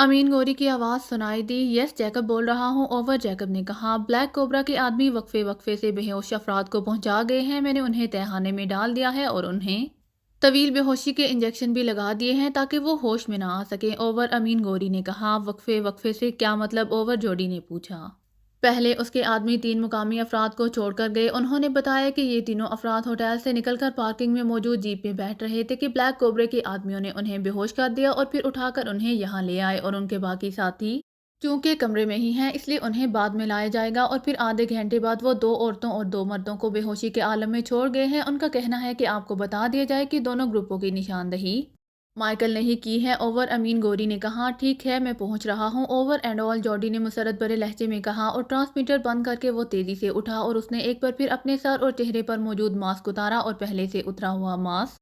امین گوری کی آواز سنائی دی۔ یس جیکب بول رہا ہوں، اوور۔ جیکب نے کہا، بلیک کوبرا کے آدمی وقفے وقفے سے بے ہوش افراد کو پہنچا گئے ہیں، میں نے انہیں تہخانے میں ڈال دیا ہے اور انہیں طویل بے ہوشی کے انجیکشن بھی لگا دیے ہیں تاکہ وہ ہوش میں نہ آ سکیں، اوور۔ امین گوری نے کہا، وقفے وقفے سے کیا مطلب، اوور؟ جوڈی نے پوچھا۔ پہلے اس کے آدمی 3 مقامی افراد کو چھوڑ کر گئے۔ انہوں نے بتایا کہ یہ تینوں افراد ہوٹل سے نکل کر پارکنگ میں موجود جیپ میں بیٹھ رہے تھے کہ بلیک کوبرے کے آدمیوں نے انہیں بے ہوش کر دیا اور پھر اٹھا کر انہیں یہاں لے آئے، اور ان کے باقی ساتھی چونکہ کمرے میں ہی ہیں اس لیے انہیں بعد میں لایا جائے گا، اور پھر آدھے گھنٹے بعد وہ 2 عورتوں اور 2 مردوں کو بے ہوشی کے عالم میں چھوڑ گئے ہیں۔ ان کا کہنا ہے کہ آپ کو بتا دیا جائے کہ دونوں گروپوں کی نشاندہی مائیکل نے ہی کی ہے، اوور۔ امین گوری نے کہا، ٹھیک ہے میں پہنچ رہا ہوں، اوور اینڈ آل۔ جوڈی نے مسرت بھرے لہجے میں کہا، اور ٹرانسمیٹر بند کر کے وہ تیزی سے اٹھا اور اس نے ایک بار پھر اپنے سر اور چہرے پر موجود ماسک اتارا اور پہلے سے اترا ہوا ماسک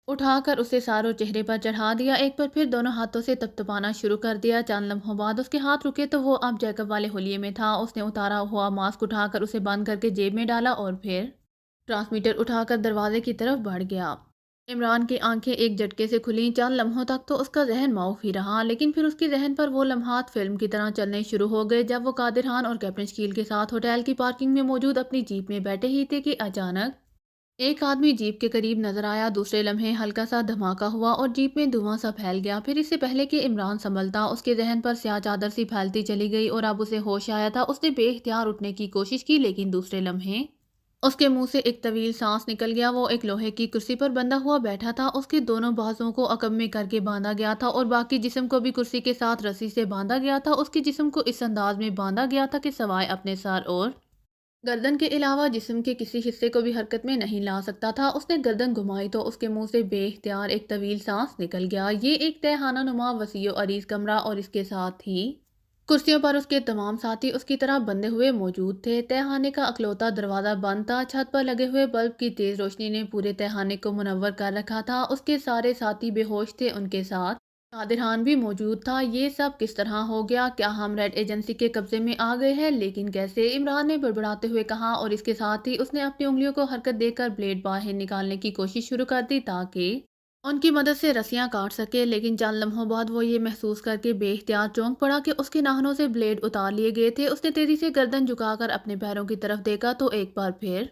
اٹھا کر اسے سر اور چہرے پر چڑھا دیا، ایک بار پھر دونوں ہاتھوں سے تپتپانا شروع کر دیا۔ چند لمحوں بعد اس کے ہاتھ رکے تو وہ اب جیکب والے حلیے میں تھا۔ اس نے اتارا ہوا ماسک اٹھا کر اسے بند کر کے جیب میں ڈالا اور پھر ٹرانسمیٹر اٹھا کر دروازے کی طرف بڑھ گیا۔ عمران کی آنکھیں ایک جھٹکے سے کھلیں۔ چند لمحوں تک تو اس کا ذہن معاف ہی رہا، لیکن پھر اس کے ذہن پر وہ لمحات فلم کی طرح چلنے شروع ہو گئے جب وہ قادر خان اور کیپٹن شکیل کے ساتھ ہوٹل کی پارکنگ میں موجود اپنی جیپ میں بیٹھے ہی تھے کہ اچانک ایک آدمی جیپ کے قریب نظر آیا۔ دوسرے لمحے ہلکا سا دھماکہ ہوا اور جیپ میں دھواں سا پھیل گیا۔ پھر اس سے پہلے کہ عمران سنبھلتا اس کے ذہن پر سیاہ چادر سی پھیلتی چلی گئی اور اب اسے ہوش آیا تھا۔ اس نے بے اختیار اٹھنے کی کوشش کی لیکن دوسرے لمحے اس کے منہ سے ایک طویل سانس نکل گیا۔ وہ ایک لوہے کی کرسی پر بندھا ہوا بیٹھا تھا، اس کے دونوں بازوؤں کو عقب میں کر کے باندھا گیا تھا اور باقی جسم کو بھی کرسی کے ساتھ رسی سے باندھا گیا تھا۔ اس کے جسم کو اس انداز میں باندھا گیا تھا کہ سوائے اپنے سر اور گردن کے علاوہ جسم کے کسی حصے کو بھی حرکت میں نہیں لا سکتا تھا۔ اس نے گردن گھمائی تو اس کے منہ سے بے اختیار ایک طویل سانس نکل گیا۔ یہ ایک تہخانہ نما وسیع و عریض کمرہ اور اس کے ساتھ ہی کرسیوں پر اس کے تمام ساتھی اس کی طرح بندھے ہوئے موجود تھے۔ تہخانے کا اکلوتا دروازہ بند تھا۔ چھت پر لگے ہوئے بلب کی تیز روشنی نے پورے تہخانے کو منور کر رکھا تھا۔ اس کے سارے ساتھی بے ہوش تھے، ان کے ساتھ قادر خان بھی موجود تھا۔ یہ سب کس طرح ہو گیا؟ کیا ہم ریڈ ایجنسی کے قبضے میں آ گئے ہیں؟ لیکن کیسے؟ عمران نے بڑبڑاتے ہوئے کہا، اور اس کے ساتھ ہی اس نے اپنی انگلیوں کو حرکت دے کر بلیڈ باہر نکالنے کی کوشش شروع کر دی تاکہ ان کی مدد سے رسیاں کاٹ سکے، لیکن چند لمحوں بعد وہ یہ محسوس کر کے بے اختیار چونک پڑا کہ اس کے ناخنوں سے بلیڈ اتار لیے گئے تھے۔ اس نے تیزی سے گردن جھکا کر اپنے پیروں کی طرف دیکھا تو ایک بار پھر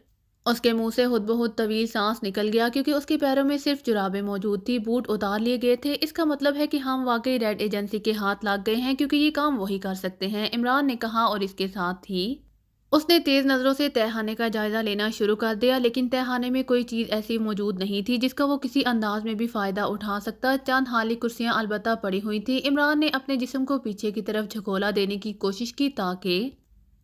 اس کے منہ سے خود بخود طویل سانس نکل گیا کیونکہ اس کے پیروں میں صرف جرابیں موجود تھی، بوٹ اتار لیے گئے تھے۔ اس کا مطلب ہے کہ ہم واقعی ریڈ ایجنسی کے ہاتھ لگ گئے ہیں کیونکہ یہ کام وہی کر سکتے ہیں، عمران نے کہا، اور اس کے ساتھ ہی اس نے تیز نظروں سے تہخانے کا جائزہ لینا شروع کر دیا، لیکن تہخانے میں کوئی چیز ایسی موجود نہیں تھی جس کا وہ کسی انداز میں بھی فائدہ اٹھا سکتا۔ چند خالی کرسیاں البتہ پڑی ہوئی تھیں۔ عمران نے اپنے جسم کو پیچھے کی طرف جھکولا دینے کی کوشش کی تاکہ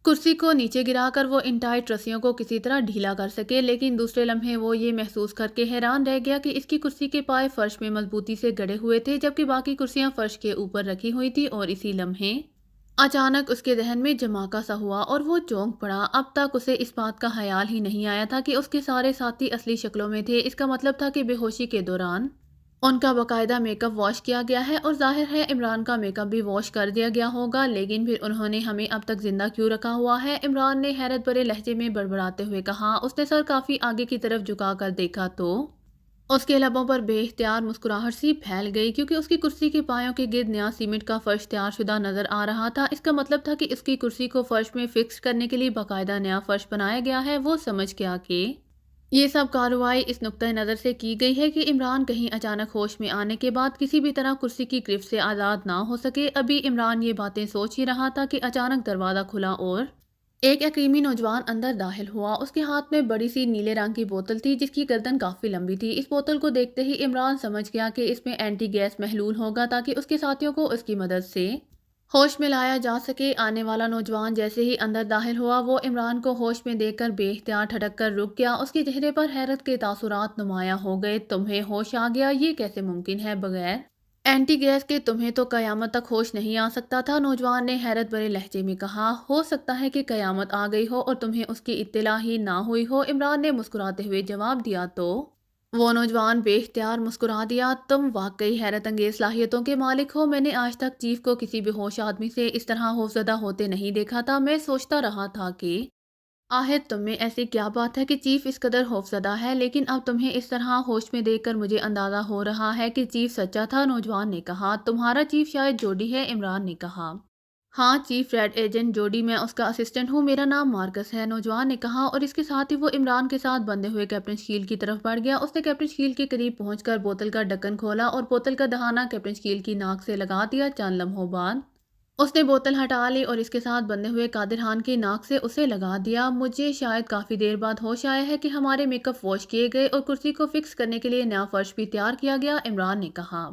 کرسی کو نیچے گرا کر وہ ان ٹائٹ رسیوں کو کسی طرح ڈھیلا کر سکے، لیکن دوسرے لمحے وہ یہ محسوس کر کے حیران رہ گیا کہ اس کی کرسی کے پائے فرش میں مضبوطی سے گڑے ہوئے تھے جبکہ باقی کرسیاں فرش کے اوپر رکھی ہوئی تھیں، اور اسی لمحے اچانک اس کے ذہن میں جھماکا سا ہوا اور وہ چونک پڑا۔ اب تک اسے اس بات کا خیال ہی نہیں آیا تھا کہ اس کے سارے ساتھی اصلی شکلوں میں تھے۔ اس کا مطلب تھا کہ بے ہوشی کے دوران ان کا باقاعدہ میک اپ واش کیا گیا ہے، اور ظاہر ہے عمران کا میک اپ بھی واش کر دیا گیا ہوگا، لیکن پھر انہوں نے ہمیں اب تک زندہ کیوں رکھا ہوا ہے؟ عمران نے حیرت بھرے لہجے میں بڑبڑاتے ہوئے کہا۔ اس نے سر کافی آگے کی طرف جھکا کر دیکھا تو اس کے لبوں پر بے اختیار مسکراہٹ سی پھیل گئی کیونکہ اس کی کرسی کے پایوں کے گرد نیا سیمنٹ کا فرش تیار شدہ نظر آ رہا تھا۔ اس کا مطلب تھا کہ اس کی کرسی کو فرش میں فکس کرنے کے لیے باقاعدہ نیا فرش بنایا گیا ہے۔ وہ سمجھ گیا کہ یہ سب کارروائی اس نقطۂ نظر سے کی گئی ہے کہ عمران کہیں اچانک ہوش میں آنے کے بعد کسی بھی طرح کرسی کی گرفت سے آزاد نہ ہو سکے۔ ابھی عمران یہ باتیں سوچ ہی رہا تھا کہ اچانک دروازہ کھلا اور ایک یقینی نوجوان اندر داخل ہوا۔ اس کے ہاتھ میں بڑی سی نیلے رنگ کی بوتل تھی جس کی گردن کافی لمبی تھی۔ اس بوتل کو دیکھتے ہی عمران سمجھ گیا کہ اس میں اینٹی گیس محلول ہوگا تاکہ اس کے ساتھیوں کو اس کی مدد سے ہوش میں لایا جا سکے۔ آنے والا نوجوان جیسے ہی اندر داخل ہوا وہ عمران کو ہوش میں دیکھ کر بے اختیار ٹھٹک کر رک گیا۔ اس کے چہرے پر حیرت کے تاثرات نمایاں ہو گئے۔ تمہیں ہوش آ گیا؟ یہ کیسے ممکن ہے؟ بغیر اینٹی گیس کے تمہیں تو قیامت تک ہوش نہیں آ سکتا تھا، نوجوان نے حیرت بھرے لہجے میں کہا۔ ہو سکتا ہے کہ قیامت آ گئی ہو اور تمہیں اس کی اطلاع ہی نہ ہوئی ہو، عمران نے مسکراتے ہوئے جواب دیا تو وہ نوجوان بے اختیار مسکرا دیا۔ تم واقعی حیرت انگیز صلاحیتوں کے مالک ہو، میں نے آج تک چیف کو کسی بے ہوش آدمی سے اس طرح خوفزدہ ہوتے نہیں دیکھا تھا۔ میں سوچتا رہا تھا کہ آہر تم میں ایسی کیا بات ہے کہ چیف اس قدر خوفزدہ ہے؟ لیکن اب تمہیں اس طرح ہوش میں دیکھ کر مجھے اندازہ ہو رہا ہے کہ چیف سچا تھا، نوجوان نے کہا۔ تمہارا چیف شاید جوڈی ہے، عمران نے کہا۔ ہاں چیف، ریڈ ایجنٹ جوڈی، میں اس کا اسسٹنٹ ہوں، میرا نام مارکس ہے، نوجوان نے کہا، اور اس کے ساتھ ہی وہ عمران کے ساتھ بندھے ہوئے کیپٹن شکیل کی طرف بڑھ گیا۔ اس نے کیپٹن شکیل کے قریب پہنچ کر بوتل کا ڈھکن کھولا اور بوتل کا دہانہ کیپٹن شکیل کی ناک سے لگا دیا۔ چند لمحوں بعد اس نے بوتل ہٹا لی اور اس کے ساتھ بندھے ہوئے قادر خان کی ناک سے اسے لگا دیا۔ مجھے شاید کافی دیر بعد ہوش آیا ہے کہ ہمارے میک اپ واش کیے گئے اور کرسی کو فکس کرنے کے لیے نیا فرش بھی تیار کیا گیا، عمران نے کہا۔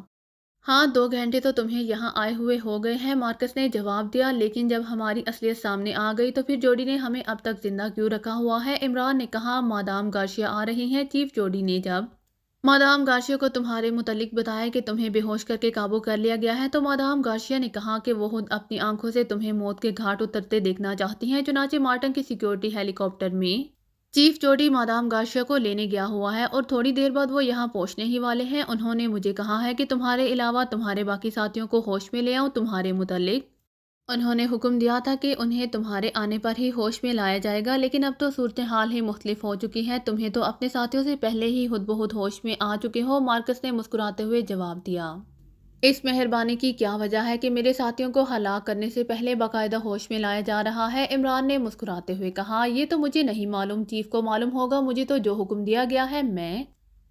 ہاں 2 گھنٹے تو تمہیں یہاں آئے ہوئے ہو گئے ہیں، مارکس نے جواب دیا، لیکن جب ہماری اصلیت سامنے آ گئی تو پھر جوڈی نے ہمیں اب تک زندہ کیوں رکھا ہوا ہے؟ عمران نے کہا۔ مادام گارشیا آ رہی ہیں چیف، جوڈی نے جب مادام گارشیا کو تمہارے متعلق بتایا کہ تمہیں بے ہوش کر کے قابو کر لیا گیا ہے تو مادام گارشیا نے کہا کہ وہ خود اپنی آنکھوں سے تمہیں موت کے گھاٹ اترتے دیکھنا چاہتی ہیں۔ چنانچہ مارٹن کی سیکیورٹی ہیلی کاپٹر میں چیف جوڈی مادام گارشیا کو لینے گیا ہوا ہے اور تھوڑی دیر بعد وہ یہاں پہنچنے ہی والے ہیں۔ انہوں نے مجھے کہا ہے کہ تمہارے علاوہ تمہارے باقی ساتھیوں کو ہوش میں لے آؤں۔ تمہارے متعلق انہوں نے حکم دیا تھا کہ انہیں تمہارے آنے پر ہی ہوش میں لایا جائے گا، لیکن اب تو صورتحال ہی مختلف ہو چکی ہے، تمہیں تو اپنے ساتھیوں سے پہلے ہی خود بخود ہوش میں آ چکے ہو، مارکس نے مسکراتے ہوئے جواب دیا۔ اس مہربانی کی کیا وجہ ہے کہ میرے ساتھیوں کو ہلاک کرنے سے پہلے باقاعدہ ہوش میں لایا جا رہا ہے؟ عمران نے مسکراتے ہوئے کہا۔ یہ تو مجھے نہیں معلوم، چیف کو معلوم ہوگا، مجھے تو جو حکم دیا گیا ہے میں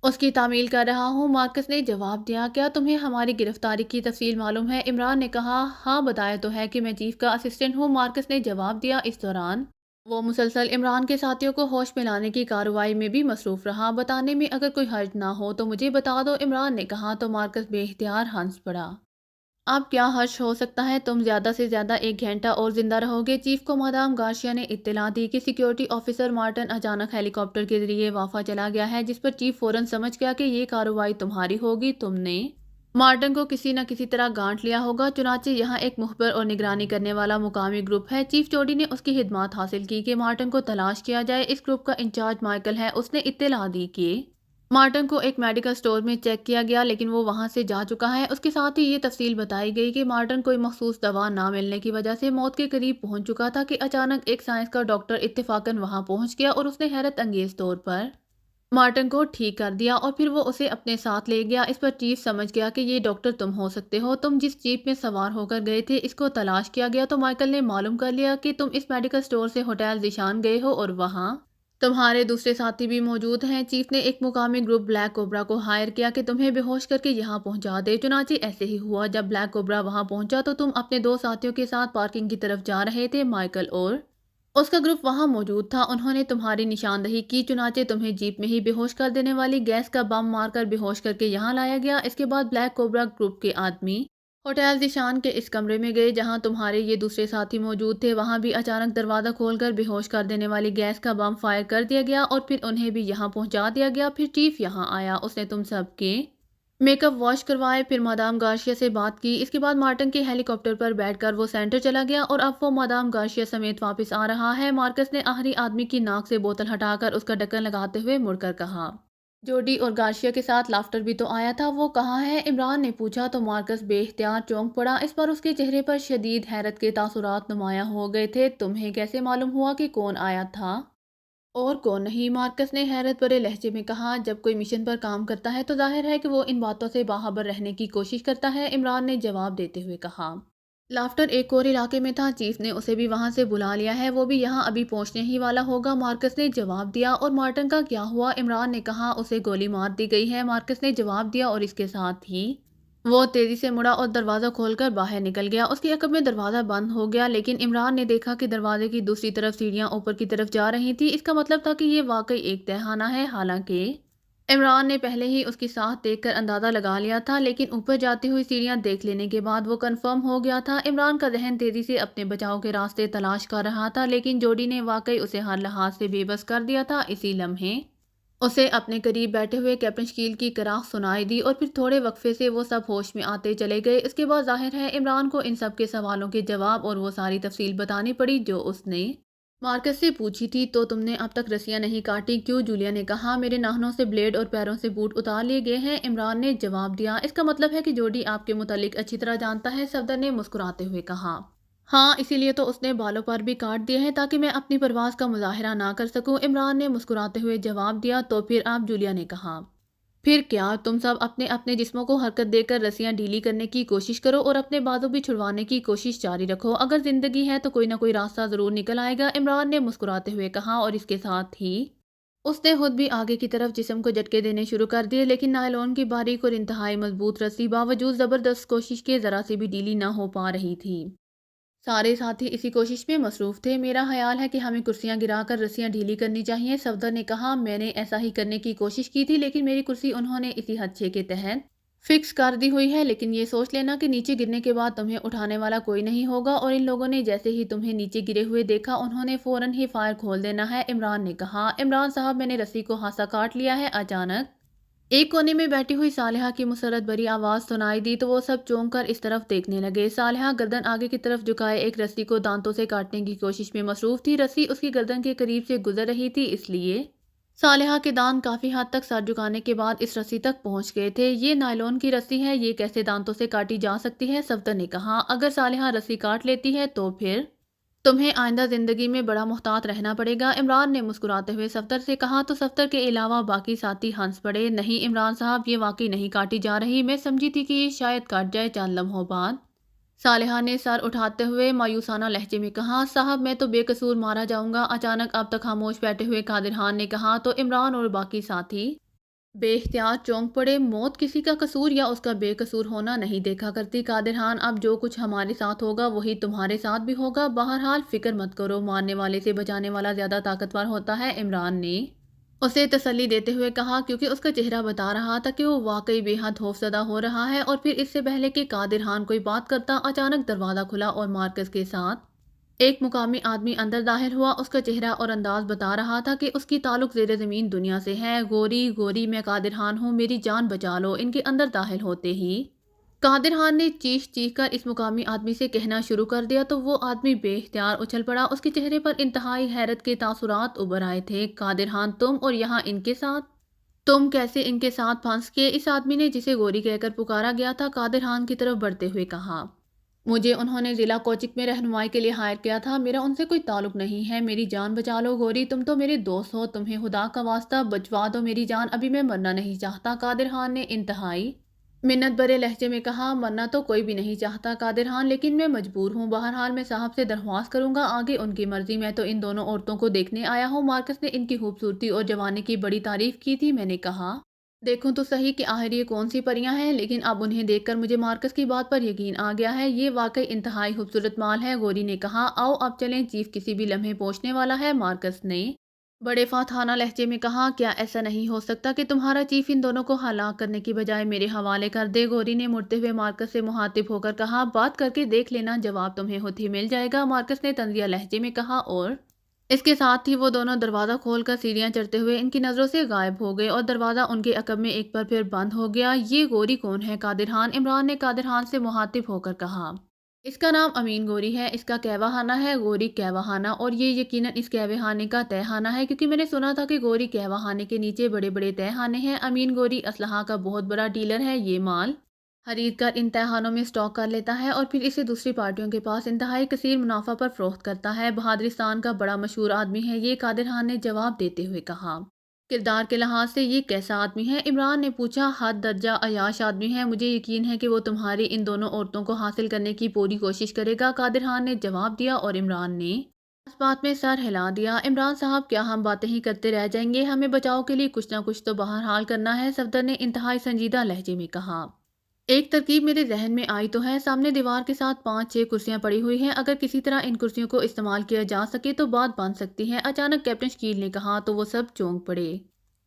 اس کی تعمیل کر رہا ہوں، مارکس نے جواب دیا۔ کیا تمہیں ہماری گرفتاری کی تفصیل معلوم ہے؟ عمران نے کہا۔ ہاں بتایا تو ہے کہ میں چیف کا اسسٹنٹ ہوں، مارکس نے جواب دیا۔ اس دوران وہ مسلسل عمران کے ساتھیوں کو ہوش میں لانے کی کارروائی میں بھی مصروف رہا۔ بتانے میں اگر کوئی حرج نہ ہو تو مجھے بتا دو، عمران نے کہا تو مارکس بے اختیار ہنس پڑا۔ اب کیا حرج ہو سکتا ہے؟ تم زیادہ سے زیادہ 1 گھنٹہ اور زندہ رہو گے، چیف کو مادام گارشیا نے اطلاع دی کہ سیکیورٹی آفیسر مارٹن اچانک ہیلی کاپٹر کے ذریعے وافا چلا گیا ہے، جس پر چیف فوراً سمجھ گیا کہ یہ کارروائی تمہاری ہوگی، تم نے مارٹن کو کسی نہ کسی طرح گانٹ لیا ہوگا، چنانچہ یہاں ایک مخبر اور نگرانی کرنے والا مقامی گروپ ہے، چیف جوڈی نے اس کی خدمات حاصل کی کہ مارٹن کو تلاش کیا جائے۔ اس گروپ کا انچارج مائیکل ہے، اس نے اطلاع دی کہ مارٹن کو ایک میڈیکل سٹور میں چیک کیا گیا لیکن وہ وہاں سے جا چکا ہے۔ اس کے ساتھ ہی یہ تفصیل بتائی گئی کہ مارٹن کوئی مخصوص دوا نہ ملنے کی وجہ سے موت کے قریب پہنچ چکا تھا کہ اچانک ایک سائنس کا ڈاکٹر اتفاقاً وہاں پہنچ گیا اور اس نے حیرت انگیز طور پر مارٹن کو ٹھیک کر دیا اور پھر وہ اسے اپنے ساتھ لے گیا۔ اس پر چیف سمجھ گیا کہ یہ ڈاکٹر تم ہو سکتے ہو، تم جس جیپ میں سوار ہو کر گئے تھے اس کو تلاش کیا گیا تو مائیکل نے معلوم کر لیا کہ تم اس میڈیکل سٹور سے ہوٹل ذیشان گئے ہو اور وہاں تمہارے دوسرے ساتھی بھی موجود ہیں۔ چیف نے ایک مقامی گروپ بلیک کوبرا کو ہائر کیا کہ تمہیں بے ہوش کر کے یہاں پہنچا دے، چنانچہ ایسے ہی ہوا۔ جب بلیک کوبرا وہاں پہنچا تو تم اپنے 2 ساتھیوں کے ساتھ پارکنگ کی طرف جا رہے تھے، مائیکل اور اس کا گروپ وہاں موجود تھا، انہوں نے تمہاری نشاندہی کی، چنانچہ تمہیں جیپ میں ہی بے ہوش کر دینے والی گیس کا بم مار کر بے ہوش کر کے یہاں لایا گیا۔ اس کے بعد بلیک کوبرا گروپ کے آدمی ہوٹل ذیشان کے اس کمرے میں گئے جہاں تمہارے یہ دوسرے ساتھی موجود تھے، وہاں بھی اچانک دروازہ کھول کر بے ہوش کر دینے والی گیس کا بم فائر کر دیا گیا اور پھر انہیں بھی یہاں پہنچا دیا گیا۔ پھر چیف یہاں آیا، اس نے تم سب کے میک اپ واش کروائے، پھر مادام گارشیا سے بات کی۔ اس کے بعد مارٹن کے ہیلی کاپٹر پر بیٹھ کر وہ سینٹر چلا گیا اور اب وہ مادام گارشیا سمیت واپس آ رہا ہے، مارکس نے آخری آدمی کی ناک سے بوتل ہٹا کر اس کا ڈھکن لگاتے ہوئے مڑ کر کہا۔ جوڈی اور گارشیا کے ساتھ لافٹر بھی تو آیا تھا، وہ کہاں ہے؟ عمران نے پوچھا تو مارکس بے اختیار چونک پڑا، اس پر اس کے چہرے پر شدید حیرت کے تاثرات نمایاں ہو گئے تھے۔ تمہیں کیسے معلوم ہوا کہ کون آیا تھا اور کون نہیں؟ مارکس نے حیرت بھرے لہجے میں کہا۔ جب کوئی مشن پر کام کرتا ہے تو ظاہر ہے کہ وہ ان باتوں سے باخبر رہنے کی کوشش کرتا ہے، عمران نے جواب دیتے ہوئے کہا۔ لافٹر ایک اور علاقے میں تھا، چیف نے اسے بھی وہاں سے بلا لیا ہے، وہ بھی یہاں ابھی پہنچنے ہی والا ہوگا، مارکس نے جواب دیا۔ اور مارٹن کا کیا ہوا؟ عمران نے کہا۔ اسے گولی مار دی گئی ہے، مارکس نے جواب دیا، اور اس کے ساتھ ہی وہ تیزی سے مڑا اور دروازہ کھول کر باہر نکل گیا۔ اس کے عقب میں دروازہ بند ہو گیا، لیکن عمران نے دیکھا کہ دروازے کی دوسری طرف سیڑھیاں اوپر کی طرف جا رہی تھیں، اس کا مطلب تھا کہ یہ واقعی ایک تہخانہ ہے۔ حالانکہ عمران نے پہلے ہی اس کی ساخت دیکھ کر اندازہ لگا لیا تھا، لیکن اوپر جاتی ہوئی سیڑھیاں دیکھ لینے کے بعد وہ کنفرم ہو گیا تھا۔ عمران کا ذہن تیزی سے اپنے بچاؤ کے راستے تلاش کر رہا تھا، لیکن جوڈی نے واقعی اسے ہر لحاظ سے بے بس کر دیا تھا۔ اسی لمحے اسے اپنے قریب بیٹھے ہوئے کیپٹن شکیل کی کراخ سنائی دی اور پھر تھوڑے وقفے سے وہ سب ہوش میں آتے چلے گئے۔ اس کے بعد ظاہر ہے عمران کو ان سب کے سوالوں کے جواب اور وہ ساری تفصیل بتانی پڑی جو اس نے مارکس سے پوچھی تھی۔ تو تم نے اب تک رسیاں نہیں کاٹی کیوں؟ جولیا نے کہا۔ میرے ناخنوں سے بلیڈ اور پیروں سے بوٹ اتار لیے گئے ہیں، عمران نے جواب دیا۔ اس کا مطلب ہے کہ جوڈی آپ کے متعلق اچھی طرح جانتا ہے، صفدر نے مسکراتے ہوئے کہا۔ ہاں، اسی لیے تو اس نے بالوں پر بھی کاٹ دیے ہیں تاکہ میں اپنی پرواز کا مظاہرہ نہ کر سکوں، عمران نے مسکراتے ہوئے جواب دیا۔ تو پھر آپ؟ جولیا نے کہا۔ پھر کیا؟ تم سب اپنے اپنے جسموں کو حرکت دے کر رسیاں ڈھیلی کرنے کی کوشش کرو اور اپنے بازو بھی چھڑوانے کی کوشش جاری رکھو۔ اگر زندگی ہے تو کوئی نہ کوئی راستہ ضرور نکل آئے گا، عمران نے مسکراتے ہوئے کہا، اور اس کے ساتھ ہی اس نے خود بھی آگے کی طرف جسم کو جھٹکے دینے شروع کر دیے، لیکن نائلون کی باریک اور انتہائی مضبوط رسی باوجود زبردست کوشش کے ذرا سی بھی ڈھیلی نہ ہو پا رہی تھی۔ سارے ساتھی اسی کوشش میں مصروف تھے۔ میرا خیال ہے کہ ہمیں کرسیاں گرا کر رسیاں ڈھیلی کرنی چاہیے، صفدر نے کہا۔ میں نے ایسا ہی کرنے کی کوشش کی تھی، لیکن میری کرسی انہوں نے اسی خدشے کے تحت فکس کر دی ہوئی ہے، لیکن یہ سوچ لینا کہ نیچے گرنے کے بعد تمہیں اٹھانے والا کوئی نہیں ہوگا، اور ان لوگوں نے جیسے ہی تمہیں نیچے گرے ہوئے دیکھا انہوں نے فوراً ہی فائر کھول دینا ہے، عمران نے کہا۔ عمران صاحب، میں نے رسی کو خاصا کاٹ لیا ہے۔ اچانک ایک کونے میں بیٹھی ہوئی صالحہ کی مسرت بھری آواز سنائی دی تو وہ سب چونک کر اس طرف دیکھنے لگے۔ صالحہ گردن آگے کی طرف جھکائے ایک رسی کو دانتوں سے کاٹنے کی کوشش میں مصروف تھی۔ رسی اس کی گردن کے قریب سے گزر رہی تھی، اس لیے صالحہ کے دانت کافی حد تک سر جھکانے کے بعد اس رسی تک پہنچ گئے تھے۔ یہ نائلون کی رسی ہے، یہ کیسے دانتوں سے کاٹی جا سکتی ہے؟ صفدر نے کہا۔ اگر صالحہ رسی کاٹ لیتی ہے تو پھر تمہیں آئندہ زندگی میں بڑا محتاط رہنا پڑے گا، عمران نے مسکراتے ہوئے صفدر سے کہا۔ تو صفدر کے علاوہ باقی ساتھی ہنس پڑے۔ نہیں عمران صاحب، یہ واقعی نہیں کاٹی جا رہی، میں سمجھی تھی کہ یہ شاید کاٹ جائے۔ چند لمحوں بعد صالحہ نے سر اٹھاتے ہوئے مایوسانہ لہجے میں کہا، صاحب میں تو بے قصور مارا جاؤں گا۔ اچانک اب تک خاموش بیٹھے ہوئے قادر خان نے کہا تو عمران اور باقی ساتھی بے اختیار چونک پڑے۔ موت کسی کا قصور یا اس کا بے قصور ہونا نہیں دیکھا کرتی قادر خان، اب جو کچھ ہمارے ساتھ ہوگا وہی تمہارے ساتھ بھی ہوگا، بہرحال فکر مت کرو، مارنے والے سے بچانے والا زیادہ طاقتور ہوتا ہے، عمران نے اسے تسلی دیتے ہوئے کہا، کیونکہ اس کا چہرہ بتا رہا تھا کہ وہ واقعی بے حد خوفزدہ ہو رہا ہے۔ اور پھر اس سے پہلے کہ قادر خان کوئی بات کرتا، اچانک دروازہ کھلا اور مارکس کے ساتھ ایک مقامی آدمی اندر داخل ہوا۔ اس کا چہرہ اور انداز بتا رہا تھا کہ اس کی تعلق زیر زمین دنیا سے ہے۔ گوری گوری، میں قادر خان ہوں، میری جان بچا لو۔ ان کے اندر داخل ہوتے ہی قادر خان نے چیخ چیخ کر اس مقامی آدمی سے کہنا شروع کر دیا تو وہ آدمی بے اختیار اچھل پڑا۔ اس کے چہرے پر انتہائی حیرت کے تاثرات ابھر آئے تھے۔ قادر خان، تم اور یہاں ان کے ساتھ؟ تم کیسے ان کے ساتھ پھنس گئے؟ اس آدمی نے، جسے گوری کہہ کر پکارا گیا تھا، قادر خان کی طرف بڑھتے ہوئے کہا۔ مجھے انہوں نے ضلع کوچک میں رہنمائی کے لیے ہائر کیا تھا، میرا ان سے کوئی تعلق نہیں ہے، میری جان بچا لو۔ گوری، تم تو میرے دوست ہو، تمہیں خدا کا واسطہ بچوا دو میری جان، ابھی میں مرنا نہیں چاہتا، قادر خان نے انتہائی منت بھرے لہجے میں کہا۔ مرنا تو کوئی بھی نہیں چاہتا قادر خان، لیکن میں مجبور ہوں، بہرحال میں صاحب سے درخواست کروں گا، آگے ان کی مرضی، میں تو ان دونوں عورتوں کو دیکھنے آیا ہوں۔ مارکس نے ان کی خوبصورتی اور جوانی کی بڑی تعریف کی تھی، میں نے کہا دیکھوں تو صحیح کہ آخر یہ کون سی پریاں ہیں، لیکن اب انہیں دیکھ کر مجھے مارکس کی بات پر یقین آ گیا ہے، یہ واقعی انتہائی خوبصورت مال ہے، گوری نے کہا۔ آؤ اب چلیں، چیف کسی بھی لمحے پہنچنے والا ہے، مارکس نے بڑے فاتحانہ لہجے میں کہا۔ کیا ایسا نہیں ہو سکتا کہ تمہارا چیف ان دونوں کو ہلاک کرنے کی بجائے میرے حوالے کر دے؟ گوری نے مڑتے ہوئے مارکس سے مخاطب ہو کر کہا۔ بات کر کے دیکھ لینا، جواب تمہیں خود ہی مل جائے گا، مارکس نے طنزیہ لہجے میں کہا، اور اس کے ساتھ ہی وہ دونوں دروازہ کھول کر سیڑھیاں چڑھتے ہوئے ان کی نظروں سے غائب ہو گئے اور دروازہ ان کے عقب میں ایک بار پھر بند ہو گیا۔ یہ گوری کون ہے قادر خان؟ عمران نے قادر خان سے مخاطب ہو کر کہا۔ اس کا نام امین گوری ہے، اس کا قہوہ خانہ ہے گوری قہوہ خانہ، اور یہ یقیناً اس قہوہ خانے کا تہہ خانہ ہے، کیونکہ میں نے سنا تھا کہ گوری قہوہ خانے کے نیچے بڑے بڑے تہہ خانے ہیں۔ امین گوری اسلحہ کا بہت بڑا ڈیلر ہے، یہ مال خرید کر ان تہہ خانوں میں اسٹاک کر لیتا ہے اور پھر اسے دوسری پارٹیوں کے پاس انتہائی کثیر منافع پر فروخت کرتا ہے، بہادرستان کا بڑا مشہور آدمی ہے یہ، قادر خان نے جواب دیتے ہوئے کہا۔ کردار کے لحاظ سے یہ کیسا آدمی ہے؟ عمران نے پوچھا۔ حد درجہ عیاش آدمی ہے، مجھے یقین ہے کہ وہ تمہاری ان دونوں عورتوں کو حاصل کرنے کی پوری کوشش کرے گا، قادر خان نے جواب دیا، اور عمران نے اس بات میں سر ہلا دیا۔ عمران صاحب، کیا ہم باتیں ہی کرتے رہ جائیں گے؟ ہمیں بچاؤ کے لیے کچھ نہ کچھ تو بہرحال کرنا ہے، صفدر نے انتہائی سنجیدہ لہجے میں کہا۔ ایک ترکیب میرے ذہن میں آئی تو ہے، سامنے دیوار کے ساتھ 5-6 کرسیاں پڑی ہوئی ہیں، اگر کسی طرح ان کرسیوں کو استعمال کیا جا سکے تو بات بن سکتی ہے، اچانک کیپٹن شکیل نے کہا تو وہ سب چونک پڑے۔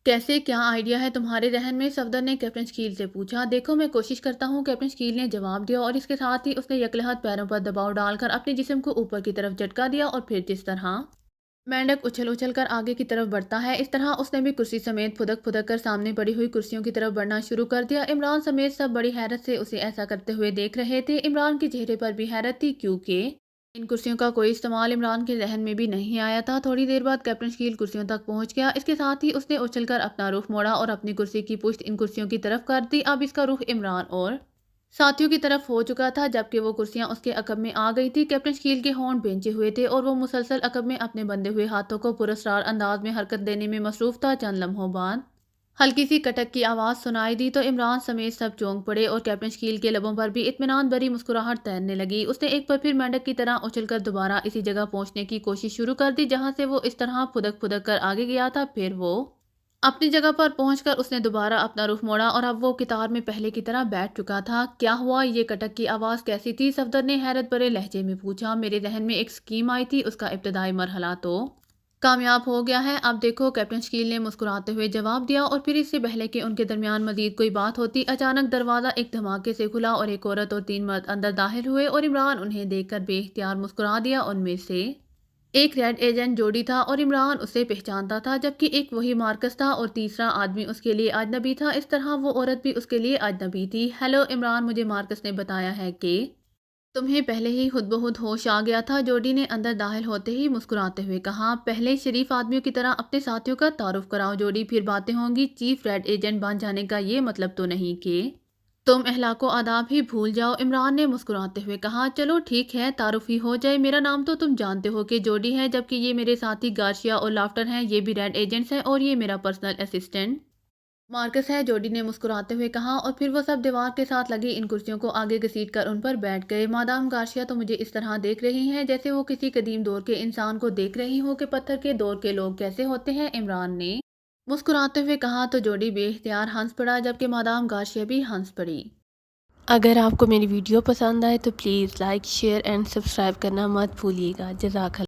کیسے؟ کیا آئیڈیا ہے تمہارے ذہن میں؟ صفدر نے کیپٹن شکیل سے پوچھا۔ دیکھو میں کوشش کرتا ہوں، کیپٹن شکیل نے جواب دیا، اور اس کے ساتھ ہی اس نے یکلہت پیروں پر دباؤ ڈال کر اپنے جسم کو اوپر کی طرف جھٹکا دیا، اور پھر جس طرح مینڈک اچھل اچھل کر آگے کی طرف بڑھتا ہے اس طرح اس نے بھی کرسی سمیت پھدک پھدک کر سامنے پڑی ہوئی کرسیوں کی طرف بڑھنا شروع کر دیا۔ عمران سمیت سب بڑی حیرت سے اسے ایسا کرتے ہوئے دیکھ رہے تھے، عمران کے چہرے پر بھی حیرت تھی، کیونکہ ان کرسیوں کا کوئی استعمال عمران کے ذہن میں بھی نہیں آیا تھا۔ تھوڑی دیر بعد کیپٹن شکیل کرسیوں تک پہنچ گیا، اس کے ساتھ ہی اس نے اچھل کر اپنا رخ موڑا اور اپنی کرسی کی پشت ان کرسیوں کی طرف کر دی، اب اس کا رخ عمران اور ساتھیوں کی طرف ہو چکا تھا جبکہ وہ کرسیاں اس کے عقب میں آ گئی تھی۔ کیپٹن شکیل کے ہونٹ بھینچے ہوئے تھے اور وہ مسلسل عقب میں اپنے بندھے ہوئے ہاتھوں کو پراسرار انداز میں حرکت دینے میں مصروف تھا۔ چند لمحوں بعد ہلکی سی کٹک کی آواز سنائی دی تو عمران سمیت سب چونک پڑے اور کیپٹن شکیل کے لبوں پر بھی اطمینان بھری مسکراہٹ تیرنے لگی۔ اس نے ایک بار پھر مینڈک کی طرح اچھل کر دوبارہ اسی جگہ پہنچنے کی کوشش شروع کر دی جہاں سے وہ اس طرح پھدک پھدک کر آگے گیا تھا۔ پھر وہ اپنی جگہ پر پہنچ کر اس نے دوبارہ اپنا رخ موڑا اور اب وہ قطار میں پہلے کی طرح بیٹھ چکا تھا۔ کیا ہوا؟ یہ کٹک کی آواز کیسی تھی؟ صفدر نے حیرت بھرے لہجے میں پوچھا۔ میرے ذہن میں ایک اسکیم آئی تھی، اس کا ابتدائی مرحلہ تو کامیاب ہو گیا ہے، اب دیکھو، کیپٹن شکیل نے مسکراتے ہوئے جواب دیا۔ اور پھر اس سے پہلے کہ ان کے درمیان مزید کوئی بات ہوتی، اچانک دروازہ ایک دھماکے سے کھلا اور ایک عورت اور 3 مرد اندر داخل ہوئے اور عمران انہیں دیکھ کر بے اختیار مسکرا دیا۔ ان میں سے ایک ریڈ ایجنٹ جوڈی تھا اور عمران اسے پہچانتا تھا، جبکہ ایک وہی مارکس تھا اور تیسرا آدمی اس کے لیے اجنبی تھا۔ اس طرح وہ عورت بھی اس کے لیے اجنبی تھی۔ ہیلو عمران، مجھے مارکس نے بتایا ہے کہ تمہیں پہلے ہی خود بخود ہوش آ گیا تھا، جوڈی نے اندر داخل ہوتے ہی مسکراتے ہوئے کہا۔ پہلے شریف آدمیوں کی طرح اپنے ساتھیوں کا تعارف کراؤ جوڈی، پھر باتیں ہوں گی۔ چیف ریڈ ایجنٹ بن جانے کا یہ مطلب تو نہیں کہ تم اخلاق و آداب ہی بھول جاؤ، عمران نے مسکراتے ہوئے کہا۔ چلو ٹھیک ہے، تعارف ہی ہو جائے۔ میرا نام تو تم جانتے ہو کہ جوڈی ہے، جبکہ یہ میرے ساتھی گارشیا اور لافٹر ہیں، یہ بھی ریڈ ایجنٹس ہیں، اور یہ میرا پرسنل اسسٹنٹ مارکس ہے، جوڈی نے مسکراتے ہوئے کہا۔ اور پھر وہ سب دیوار کے ساتھ لگی ان کرسیوں کو آگے گھسیٹ کر ان پر بیٹھ گئے۔ مادام گارشیا تو مجھے اس طرح دیکھ رہی ہیں جیسے وہ کسی قدیم دور کے انسان کو دیکھ رہی ہوں کہ پتھر کے دور کے لوگ کیسے ہوتے ہیں، عمران نے مسکراتے ہوئے کہا۔ تو جوڈی بے اختیار ہنس پڑا، جبکہ مادام گارشیا بھی ہنس پڑی۔ اگر آپ کو میری ویڈیو پسند آئے تو please like, share and subscribe کرنا مت بھولیے گا۔ جزاک اللہ۔